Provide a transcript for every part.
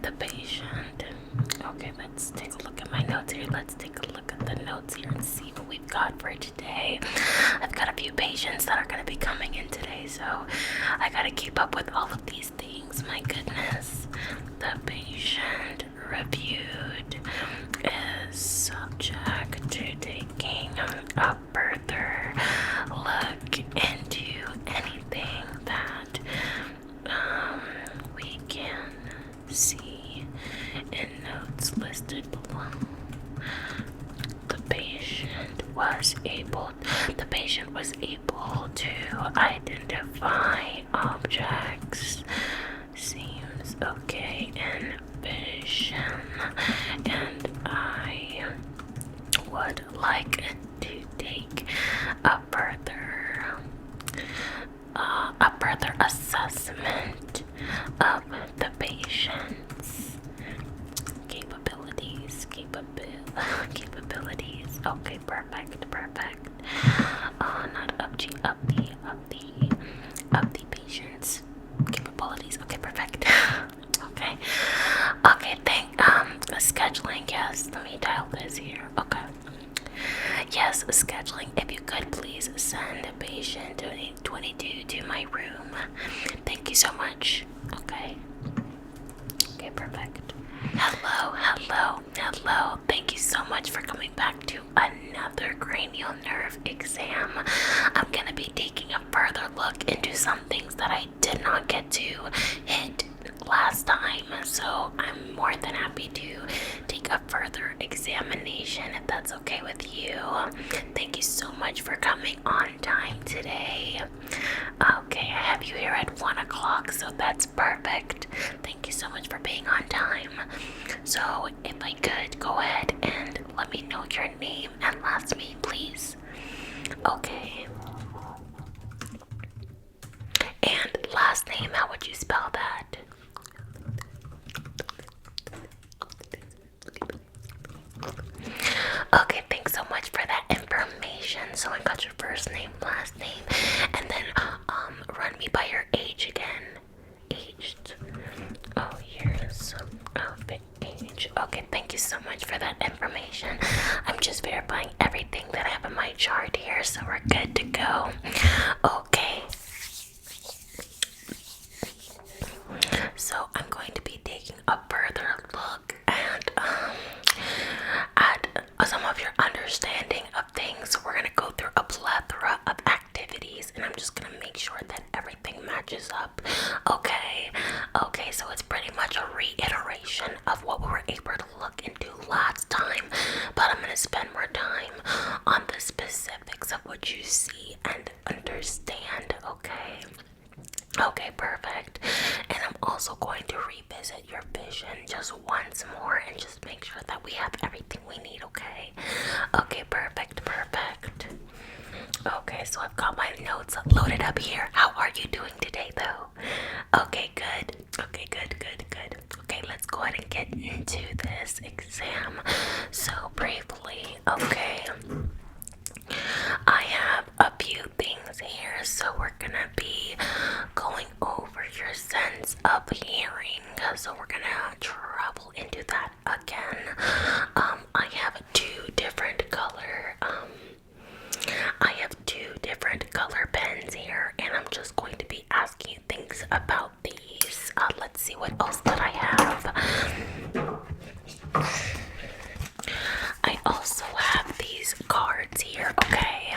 the patient. Okay, let's take a look at my notes here. Let's take a look at the notes here and see what we've got for today. I've got a few patients that are going to be coming in today, so I got to keep up with all of these things. My goodness. The patient reviewed is subject to taking a further look into anything that we can see in notes listed below. The patient was able to identify objects. Seems okay in vision, and I would like to take a further assessment of the patient's capabilities. Okay, perfect. Not of the patient's capabilities. Okay, perfect. Okay, scheduling. Yes, let me dial this here. Okay. Yes, scheduling. If you could please send patient 22 to my room. Thank you so much. Okay. Okay, perfect. Hello. Thank you so much for coming back to another cranial nerve exam. I'm gonna be taking a further look into some things that I did not get to hit last time, so I'm more than happy to take a further examination if that's okay with you. Thank you so much for coming on time today. Okay, I have you here at 1 o'clock, so that's perfect. Thank you so much for being on time. So if I could go ahead and let me know your name and last name, please. Okay. And last name, how would you spell that? Okay, thanks so much for that information. So I got your first name, last name, and then run me by your age again. Aged. Oh, years. Age. Okay, thank you so much for that information. I'm just verifying everything that I have in my chart here, so we're good to go. Okay. So I'm going to be taking a further look at some of your understanding of things. We're gonna go through a plethora of activities, and I'm just gonna make sure that everything matches up. Okay, so it's pretty much a reiteration of what we were able to look into last time, but I'm gonna spend more time on the specifics of what you see and understand. Okay, perfect. And I'm also going to revisit your vision just once more and just make sure that we have everything we need, okay? Okay, perfect. Okay, so I've got my notes loaded up here. How are you doing today, though? Okay, good. Okay, let's go ahead and get into this exam. So briefly, okay. I have a few things here, so we're gonna be going over your sense of hearing. So we're gonna travel into that again. I have two different color pens here, and I'm just going to be asking you things about these. Let's see what else that I have. I also have these cards here, okay?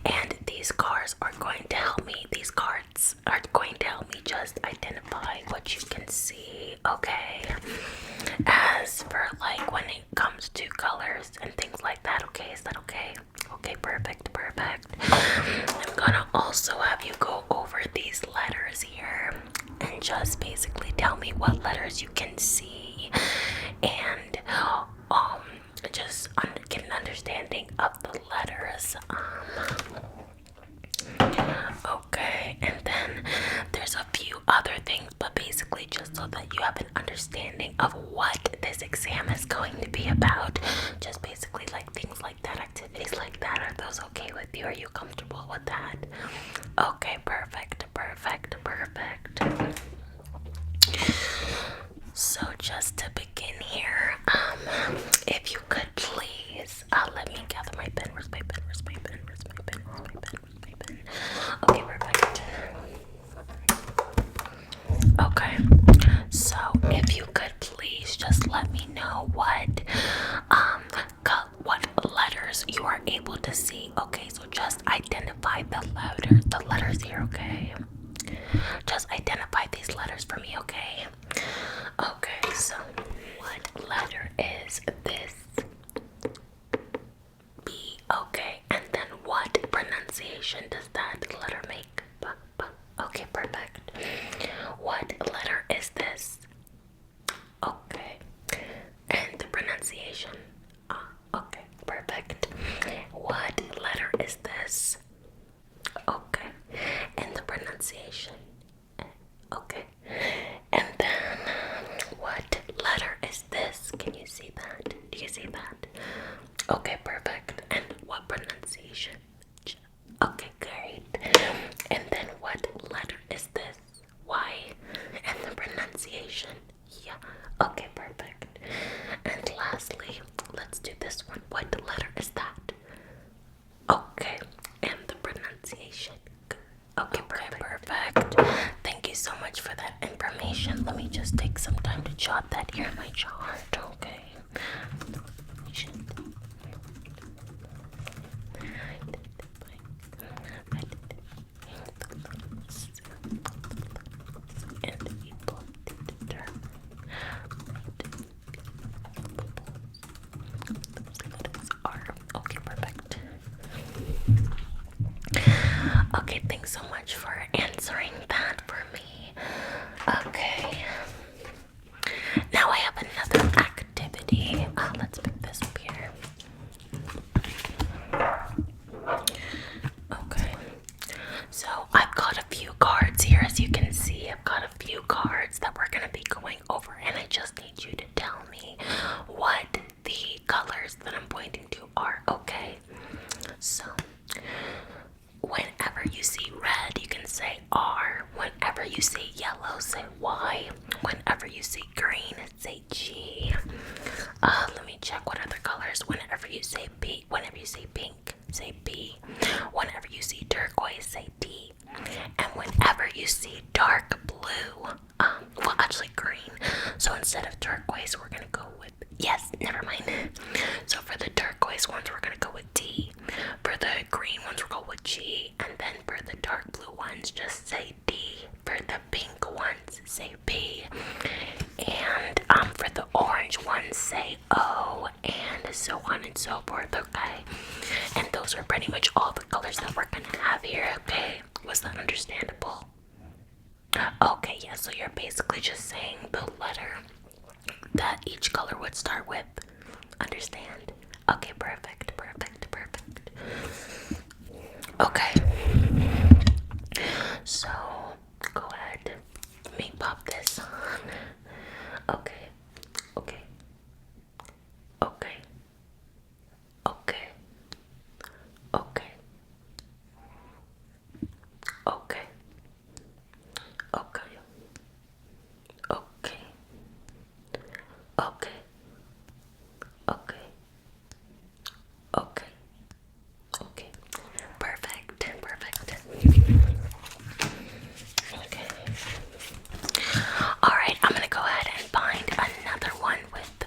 And these cards are going to help me. These cards are going to help me just identify what you can see, okay? As for like when it comes to colors and things like that, okay? Is that okay? Okay, perfect. I'm gonna also have you go over these letters here and just basically tell me what letters you can see, and just get an understanding of the letters. Okay, and then there's a few other things, but basically just so that you have an understanding of what this exam is going to be about. Just basically like things like that, activities like that. Are those okay with you? Are you comfortable with that? Okay, perfect. So just to begin here, if you could please, let me gather my pen. Where's my pen? Where's my pen? Where's my pen? Where's my pen? Where's my pen? Okay, perfect. Okay, so if you could please just let me know what letters you are able to see. Okay, so just identify the letters here, okay? Just identify these letters for me, okay? Okay, so what letter is this? B, okay. And then what pronunciation does that letter make? B, b. Okay, perfect. What letter is this? Okay. And the pronunciation? Okay, perfect. What letter is this? Okay. And the pronunciation? Okay. And then what letter is this? Can you see that? Do you see that? Okay, perfect. And what pronunciation? Okay, great. And then what letter is this? Y. And the pronunciation? Yeah. Okay, perfect. And lastly, let's do this one. What letter is that? Okay. And the pronunciation? Okay, perfect. Thank you so much for that information. Let me just take some time to jot that here in my chart, okay? Okay, perfect. Okay, thanks so much for answering that for me. Okay. Now I have another activity. Let's pick this up here. Okay. So I've got a few cards here, as you can see. I've got a few cards that we're going to be going over, and I just need you to tell me what the colors that I'm pointing to are, okay? So whenever you see red, you can say R. Whenever you see yellow, say Y. Whenever you see green, say G. Let me check what other colors. Whenever you say pink, say B. Whenever you see turquoise, say D. And whenever you see dark blue, well, actually green. So instead of turquoise, we're gonna go with, yes, never mind. So for the turquoise ones, we're gonna go with D. For the green ones, we'll go with G. And then for the dark blue ones, just say D. For the pink ones, say P. And for the orange ones, say O. And so on and so forth, okay? And those are pretty much all the colors that we're gonna have here, okay? Was that understandable? Okay, yeah, so you're basically just saying the letter that each color would start with. Understand? Okay, perfect. Okay. So, go ahead. Let me pop this on. Okay. Okay. Okay. Okay. Okay. Okay. Okay. Okay. Okay. Okay. Okay. Okay. Perfect. Okay. Alright, I'm gonna go ahead and find another one with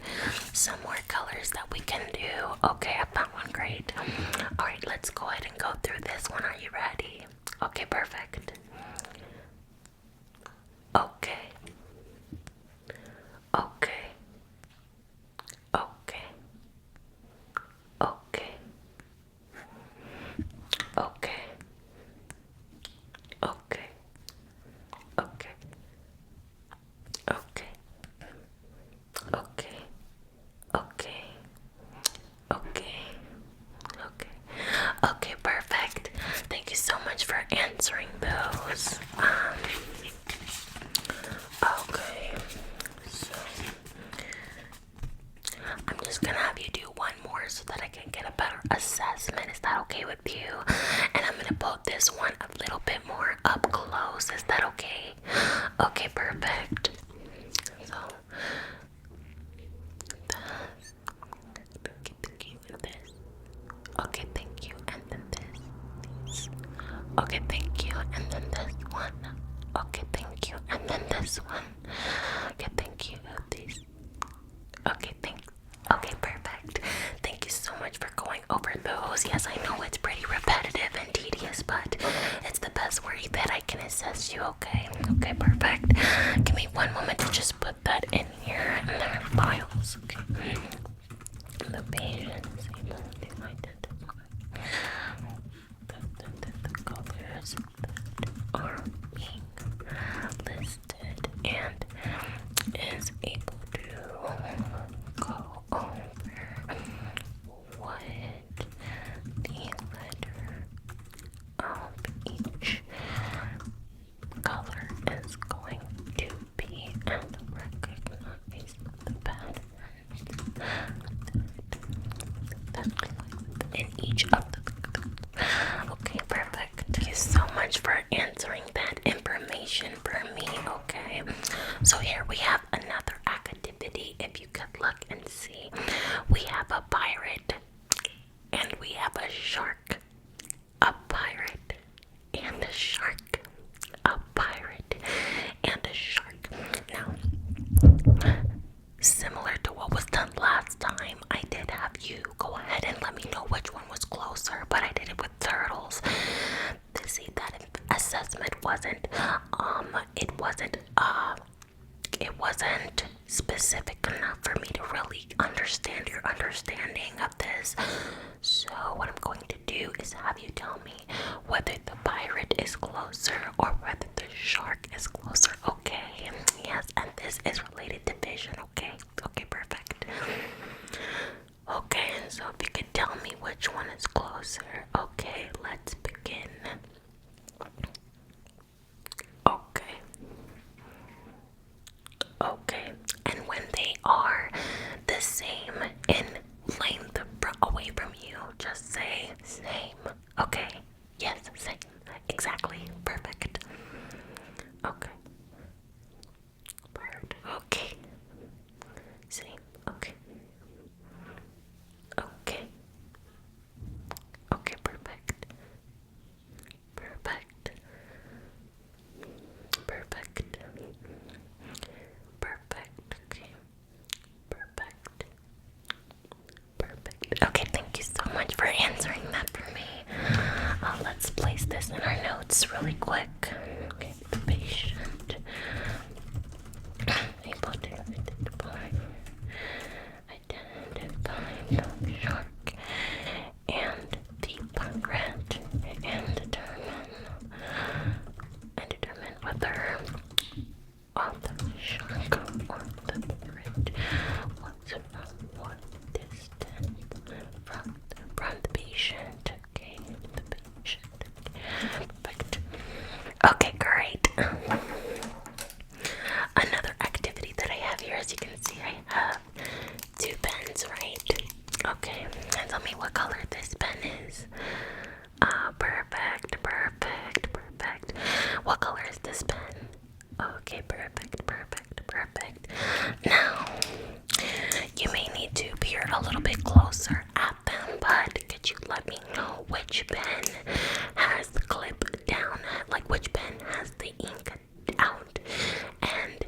some more colors that we can do. Okay, I found one, great. Alright, let's go ahead and go through this one. Are you ready? Okay, perfect. Okay. Okay. Okay. Okay. Okay. Okay. Okay. Okay. Okay. Okay. Okay. Okay. Okay, perfect. Thank you so much for answering those. this one. Okay, thank you. These. Okay, thanks. Okay, perfect. Thank you so much for going over those. Yes, I know it's pretty repetitive and tedious, but it's the best way that I can assess you, okay? Okay, perfect. Give me one moment to just put that in here in their files, okay? The patient's able to identify the colors that are being listed and is able to go over what the letter of each color is going to be and recognize the patterns that in each of the. Okay, perfect. Thank you so much for answering that information for me, okay? So here we have another activity. If you could look and see, we have a pirate and we have a shark. A pirate and a shark. A pirate and a shark. Now, similar to what was done last time, I did have you go ahead and let me know which one was closer, but I did it with turtles. To see that assessment it wasn't specific enough for me to really understand your understanding of this. So what I'm going to do is have you tell me whether the pirate is closer or whether the shark is closer, okay? Yes, and this is related to vision, okay? Okay, perfect. Okay, so if you could tell me which one is closer. Okay, let's begin. Okay. Okay, and when they are the same in length away from you, just say same. Okay, yes, same. Exactly, perfect. Okay. Bird. Okay. Same. Okay. Okay. Okay, perfect. Perfect. Perfect. Perfect. Okay. Perfect. Perfect. Okay, thank you so much for answering that for me. Let's place this in our notes really quick. Okay, the patient able to identify the shark and the pirate and determine whether the shark or the pirate was what distance from the patient. Okay, the patient. Perfect. Okay, great. Another activity that I have here, as you can see, I have two pens, right? Okay, and tell me what color this pen is. Perfect, perfect, perfect. What color is this pen? Okay, perfect, perfect, perfect. Now, you may need to peer a little bit closer at them, but could you let me know which pen has the clip down, like which pen has the ink out, and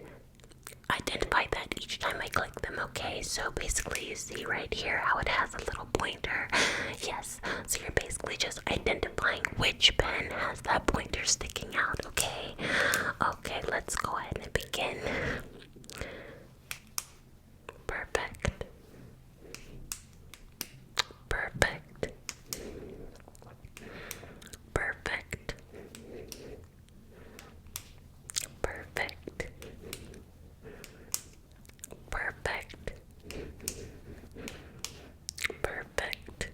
identify that each time I click them, okay? So basically you see right here how it has a little pointer. Yes, so you're basically just identifying which pen has that pointer sticking out, okay? Okay, let's go ahead and begin. Perfect. Perfect. Perfect. Perfect. Perfect. Perfect.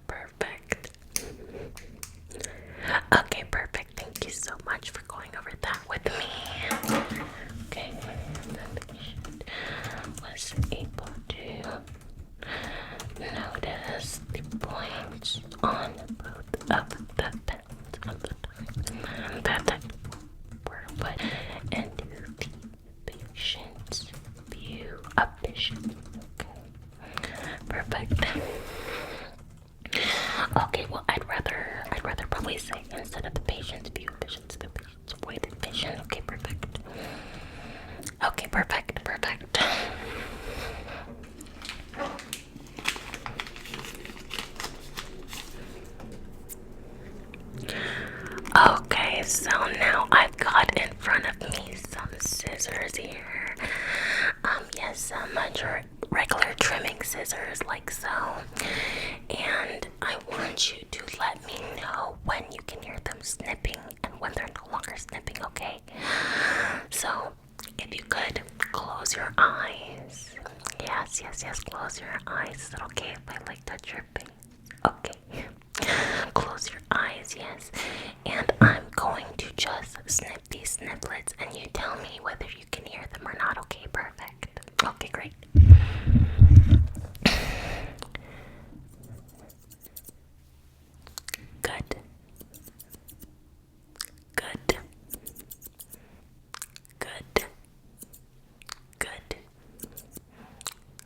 Perfect. so now I've got in front of me some scissors here. Yes, some regular trimming scissors like so. And I want you to let me know when you can hear them snipping and when they're no longer snipping, okay? So, if you could close your eyes. Yes, close your eyes. Is it okay if I touch your face? Okay. Close your eyes, yes. And I'm going to just snip these sniplets and you tell me whether you can hear them or not. Okay, perfect. Okay, great. Good. Good. Good. Good.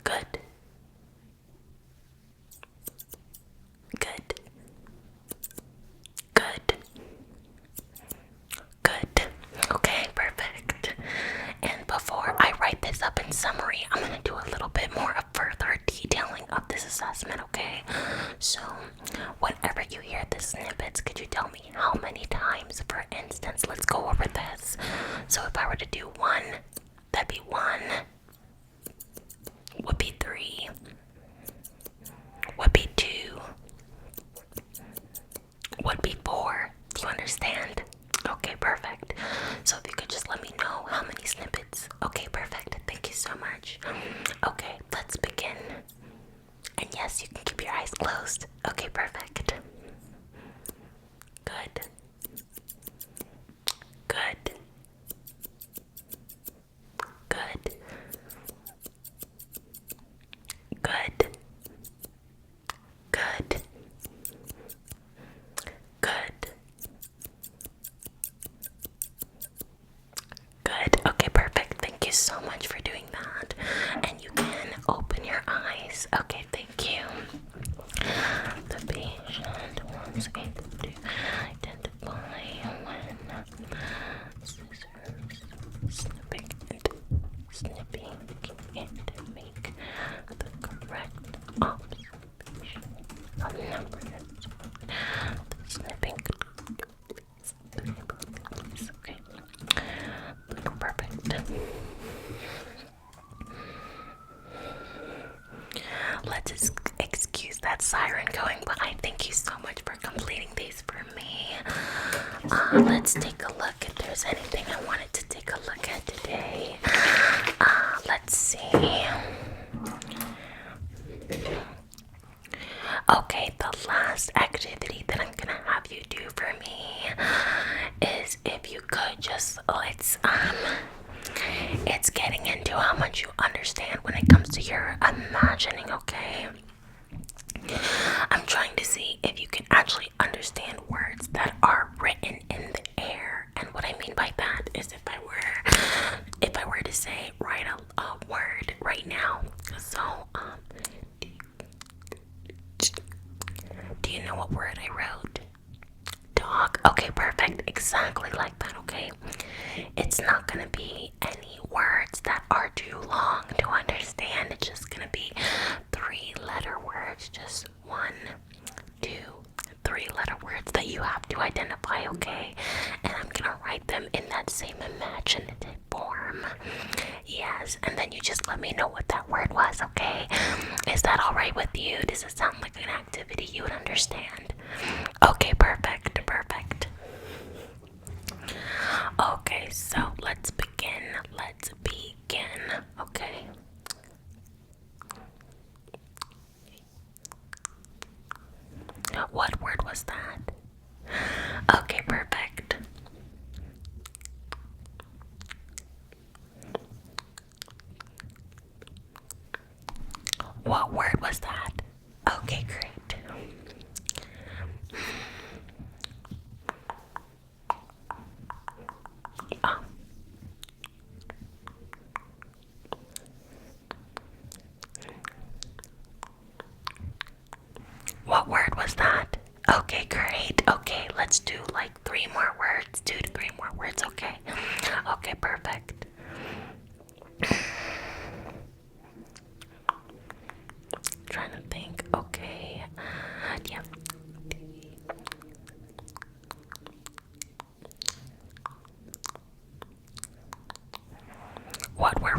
Good. Good. Good. Good. Okay, perfect. And before I write this up in summary, I'm going to do a little bit more of further detailing of this assessment, okay? So, whenever you hear the snippets, could you tell me how many times? For instance, let's go over this. So if I were to do 1, that'd be 1, would be 3, would be 2, would be 4. Do you understand? Okay, perfect. So if you could just let me know how many snippets. Okay, perfect. Thank you so much. Okay, let's begin. And yes, you can keep your eyes closed. Okay, perfect. Good. Good. Good. Good. Good. Good. Good. Okay, perfect. Thank you so much for doing that. And you can open your eyes. Okay, thank you. The patient wants able to identify when scissors snipping and make the correct observation of numbers. The snipping. Please. Okay. Perfect. Let's excuse that siren going by. Thank you so much for completing these for me. Let's take a look if there's anything I wanted to take a look at today. Let's see. Okay, the last activity that I'm gonna have you do for me is if you could just it's getting into how much you understand when it comes to your imagining, okay? I'm trying to see if you can actually understand words that are written in the air. And what I mean by that is if I were to say write a word right now. So do you know what word I wrote? Dog. Okay, perfect. Exactly like that, okay? It's not gonna be any words that are too long to understand. It's just gonna be 3-letter words. Just 1, 2, 3-letter words that you have to identify, okay? And I'm gonna write them in that same imaginative form. Yes, and then you just let me know what that word was, okay? Is that alright with you? Does it sound like an activity you would understand? Okay, perfect, perfect. Okay, so let's begin. Okay. What word was that? Okay, perfect. What word was that? Okay, great. What word was that? Okay, great. Okay, let's do 3 more words. 2 to 3 more words, okay? Okay, perfect. Trying to think. Okay.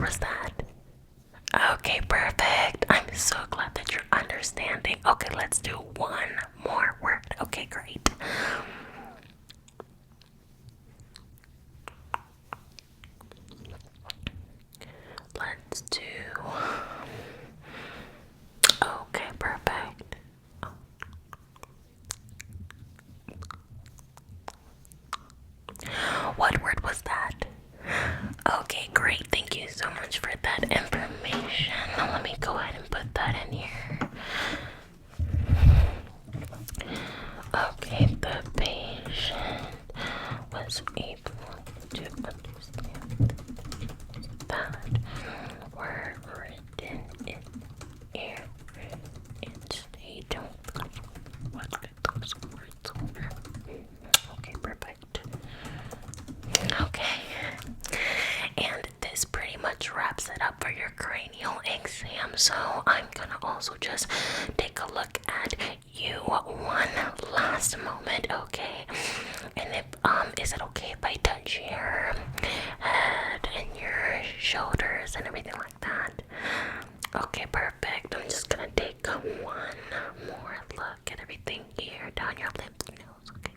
word was that? Okay, perfect. I'm so glad that you're understanding. Okay, let's do one more word. Okay, great. Let's do. Okay, perfect. What word was that? Okay, great. Thank you so much for that information. Now let me go ahead and put that in here. Okay, the patient was able to understand that were written in here instead of what those words were. Okay, perfect. Okay, and this pretty much wraps it up for your cranial exam. So I'm gonna also just take a look at you one last moment, okay? And if is it okay if I touch your head and your shoulders and everything like that? Okay, perfect. I'm just gonna take one more look at everything here, down your lips, nose, okay?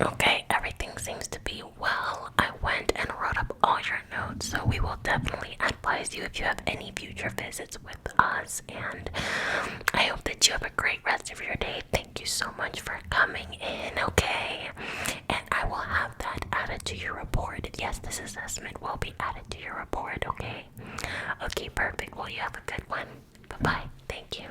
Okay, everything seems to be well. I went and wrote up all your notes, so we will definitely advise you if you have any future visits with us. And I hope that you have a great rest of your day. Thank you so much for coming in, okay? And I will have that added to your report. Yes, this assessment will be added to your report, okay? Okay, perfect. Well, you have a good one. Bye-bye. Thank you.